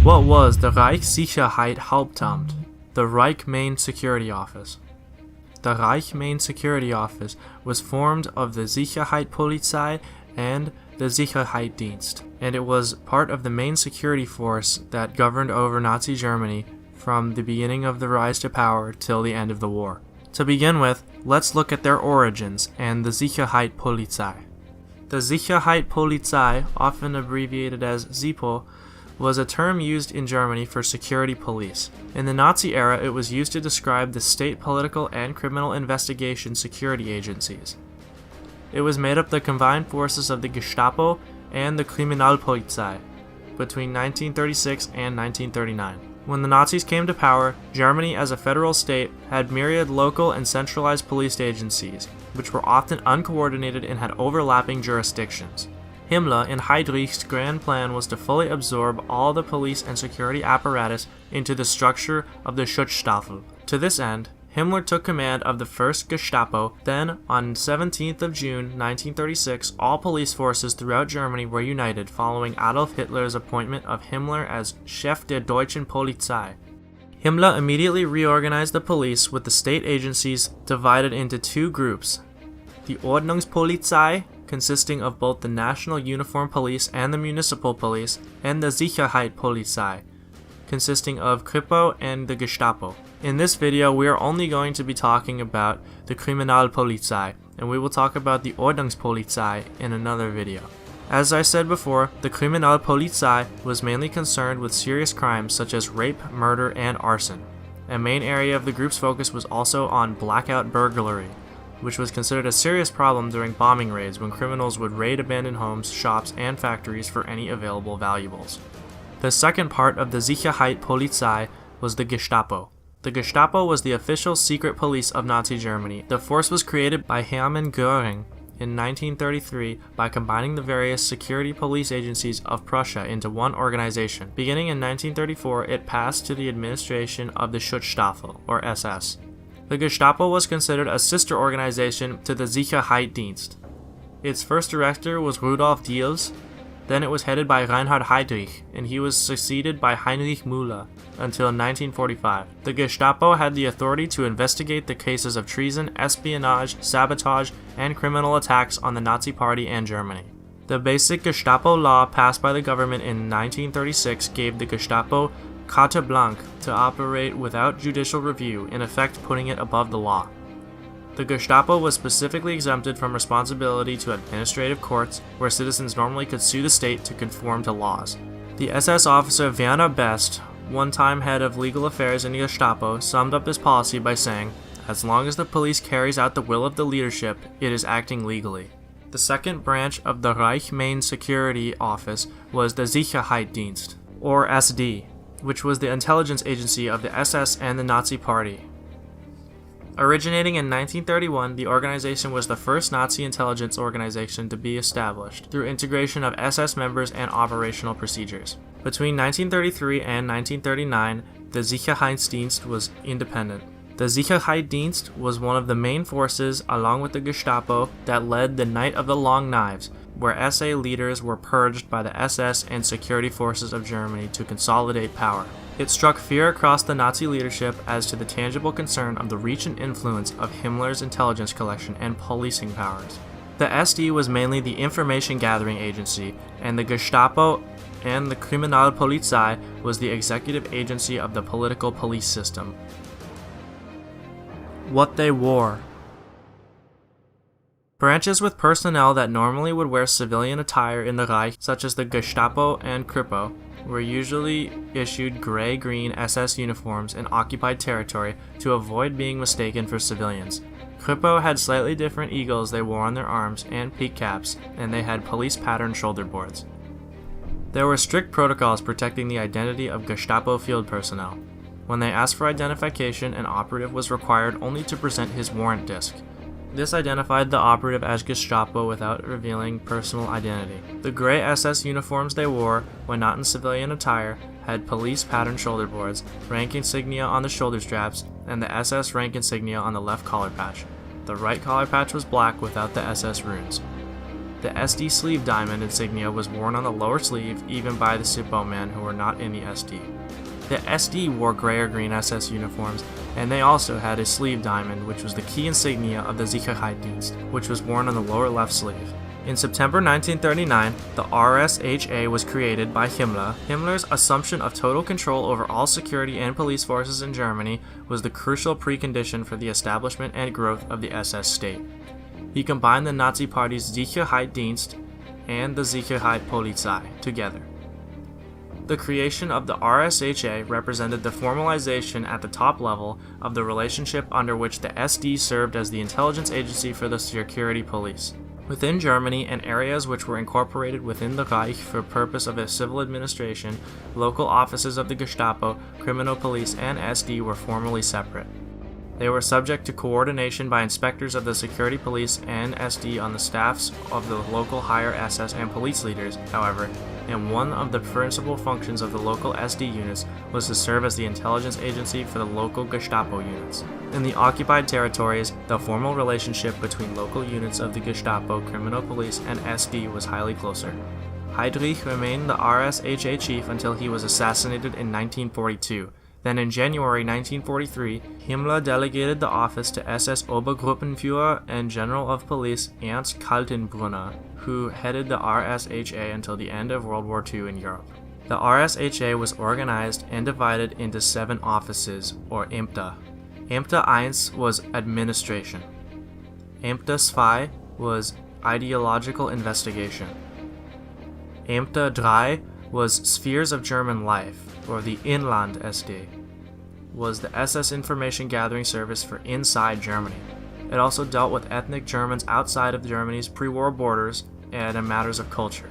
What was the Reichssicherheit-Hauptamt, the Reich Main Security Office? The Reich Main Security Office was formed of the Sicherheitspolizei and the Sicherheitsdienst, and it was part of the main security force that governed over Nazi Germany from the beginning of the rise to power till the end of the war. To begin with, let's look at their origins and the Sicherheitspolizei. The Sicherheitspolizei, often abbreviated as SIPO, was a term used in Germany for security police. In the Nazi era, it was used to describe the state political and criminal investigation security agencies. It was made up of the combined forces of the Gestapo and the Kriminalpolizei between 1936 and 1939. When the Nazis came to power, Germany as a federal state had myriad local and centralized police agencies, which were often uncoordinated and had overlapping jurisdictions. Himmler and Heydrich's grand plan was to fully absorb all the police and security apparatus into the structure of the Schutzstaffel. To this end, Himmler took command of the 1st Gestapo. Then, on 17th of June 1936, all police forces throughout Germany were united following Adolf Hitler's appointment of Himmler as Chef der Deutschen Polizei. Himmler immediately reorganized the police with the state agencies divided into two groups: the Ordnungspolizei, consisting of both the National Uniform Police and the Municipal Police, and the Sicherheitspolizei, consisting of Kripo and the Gestapo. In this video, we are only going to be talking about the Kriminalpolizei, and we will talk about the Ordnungspolizei in another video. As I said before, the Kriminalpolizei was mainly concerned with serious crimes such as rape, murder, and arson. A main area of the group's focus was also on blackout burglary, which was considered a serious problem during bombing raids when criminals would raid abandoned homes, shops, and factories for any available valuables. The second part of the Sicherheitspolizei was the Gestapo. The Gestapo was the official secret police of Nazi Germany. The force was created by Hermann Göring in 1933 by combining the various security police agencies of Prussia into one organization. Beginning in 1934, it passed to the administration of the Schutzstaffel, or SS. The Gestapo was considered a sister organization to the Sicherheitsdienst. Its first director was Rudolf Diels, then it was headed by Reinhard Heydrich, and he was succeeded by Heinrich Müller until 1945. The Gestapo had the authority to investigate the cases of treason, espionage, sabotage, and criminal attacks on the Nazi Party and Germany. The basic Gestapo law passed by the government in 1936 gave the Gestapo carte blanche to operate without judicial review, in effect putting it above the law. The Gestapo was specifically exempted from responsibility to administrative courts, where citizens normally could sue the state to conform to laws. The SS officer Werner Best, one-time head of legal affairs in the Gestapo, summed up this policy by saying, "As long as the police carries out the will of the leadership, it is acting legally." The second branch of the Reich Main Security Office was the Sicherheitsdienst, or SD, which was the intelligence agency of the SS and the Nazi Party. Originating in 1931, the organization was the first Nazi intelligence organization to be established, through integration of SS members and operational procedures. Between 1933 and 1939, the Sicherheitsdienst was independent. The Sicherheitsdienst was one of the main forces, along with the Gestapo, that led the Night of the Long Knives, where SA leaders were purged by the SS and security forces of Germany to consolidate power. It struck fear across the Nazi leadership as to the tangible concern of the reach and influence of Himmler's intelligence collection and policing powers. The SD was mainly the information gathering agency, and the Gestapo and the Kriminalpolizei was the executive agency of the political police system. What they wore. Branches with personnel that normally would wear civilian attire in the Reich, such as the Gestapo and Kripo, were usually issued gray-green SS uniforms in occupied territory to avoid being mistaken for civilians. Kripo had slightly different eagles they wore on their arms and peak caps, and they had police-patterned shoulder boards. There were strict protocols protecting the identity of Gestapo field personnel. When they asked for identification, an operative was required only to present his warrant disc. This identified the operative as Gestapo without revealing personal identity. The gray SS uniforms they wore, when not in civilian attire, had police patterned shoulder boards, rank insignia on the shoulder straps, and the SS rank insignia on the left collar patch. The right collar patch was black without the SS runes. The SD sleeve diamond insignia was worn on the lower sleeve even by the SIPO men who were not in the SD. The SD wore gray or green SS uniforms, and they also had a sleeve diamond, which was the key insignia of the Sicherheitsdienst, which was worn on the lower left sleeve. In September 1939, the RSHA was created by Himmler. Himmler's assumption of total control over all security and police forces in Germany was the crucial precondition for the establishment and growth of the SS state. He combined the Nazi Party's Sicherheitsdienst and the Sicherheitspolizei together. The creation of the RSHA represented the formalization at the top level of the relationship under which the SD served as the intelligence agency for the security police. Within Germany and areas which were incorporated within the Reich for purpose of a civil administration, local offices of the Gestapo, criminal police, and SD were formally separate. They were subject to coordination by inspectors of the security police and SD on the staffs of the local higher SS and police leaders, however, and one of the principal functions of the local SD units was to serve as the intelligence agency for the local Gestapo units. In the occupied territories, the formal relationship between local units of the Gestapo, criminal police, and SD was highly closer. Heydrich remained the RSHA chief until he was assassinated in 1942. Then in January 1943, Himmler delegated the office to SS Obergruppenführer and General of Police Ernst Kaltenbrunner, who headed the RSHA until the end of World War II in Europe. The RSHA was organized and divided into 7 offices, or Ämter. Ämter 1 was administration. Ämter 2 was ideological investigation. Ämter 3 was spheres of German life, or the Inland SD, was the SS information gathering service for inside Germany. It also dealt with ethnic Germans outside of Germany's pre-war borders and in matters of culture.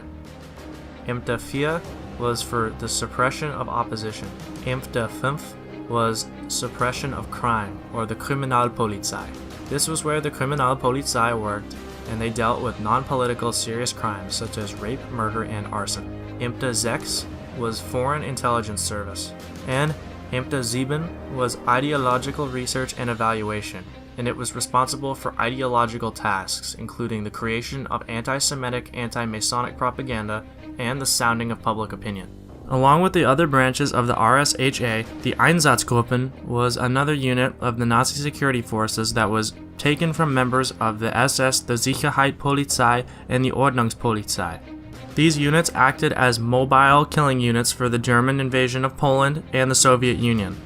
Ämter 4 was for the suppression of opposition. Ämter 5 was suppression of crime, or the Kriminalpolizei. This was where the Kriminalpolizei worked, and they dealt with non-political serious crimes such as rape, murder, and arson. Ämter 6 was Foreign Intelligence Service, and Ämter 7 was Ideological Research and Evaluation, and it was responsible for ideological tasks, including the creation of anti-Semitic, anti-Masonic propaganda, and the sounding of public opinion. Along with the other branches of the RSHA, the Einsatzgruppen was another unit of the Nazi security forces that was taken from members of the SS, the Sicherheitspolizei, and the Ordnungspolizei. These units acted as mobile killing units for the German invasion of Poland and the Soviet Union.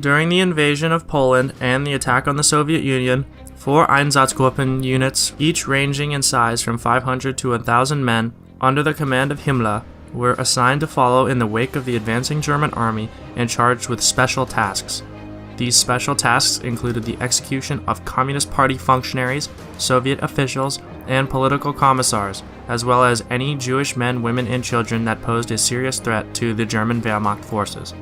During the invasion of Poland and the attack on the Soviet Union, 4 Einsatzgruppen units, each ranging in size from 500 to 1,000 men, under the command of Himmler, were assigned to follow in the wake of the advancing German army and charged with special tasks. These special tasks included the execution of Communist Party functionaries, Soviet officials, and political commissars, as well as any Jewish men, women, and children that posed a serious threat to the German Wehrmacht forces.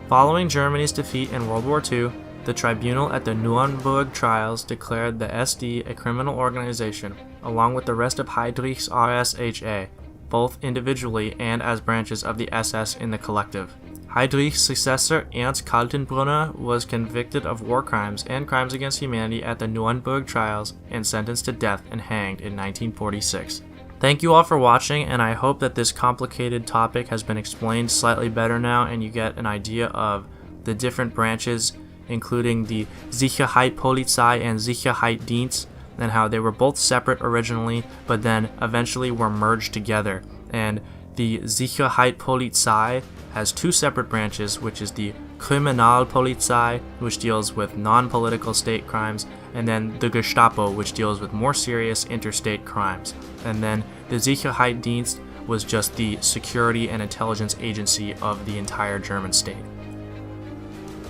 Following Germany's defeat in World War II, the tribunal at the Nuremberg trials declared the SD a criminal organization, along with the rest of Heydrich's RSHA, both individually and as branches of the SS in the collective. Heydrich's successor, Ernst Kaltenbrunner, was convicted of war crimes and crimes against humanity at the Nuremberg trials and sentenced to death and hanged in 1946. Thank you all for watching, and I hope that this complicated topic has been explained slightly better now and you get an idea of the different branches, including the Sicherheitspolizei and Sicherheitsdienst, and how they were both separate originally, but then eventually were merged together. And the Sicherheitspolizei has 2 separate branches, which is the Kriminalpolizei, which deals with non-political state crimes, and then the Gestapo, which deals with more serious interstate crimes. And then the Sicherheitsdienst was just the security and intelligence agency of the entire German state.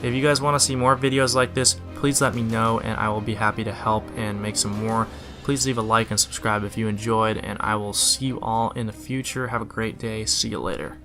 If you guys want to see more videos like this, please let me know and I will be happy to help and make some more. Please leave a like and subscribe if you enjoyed, and I will see you all in the future. Have a great day. See you later.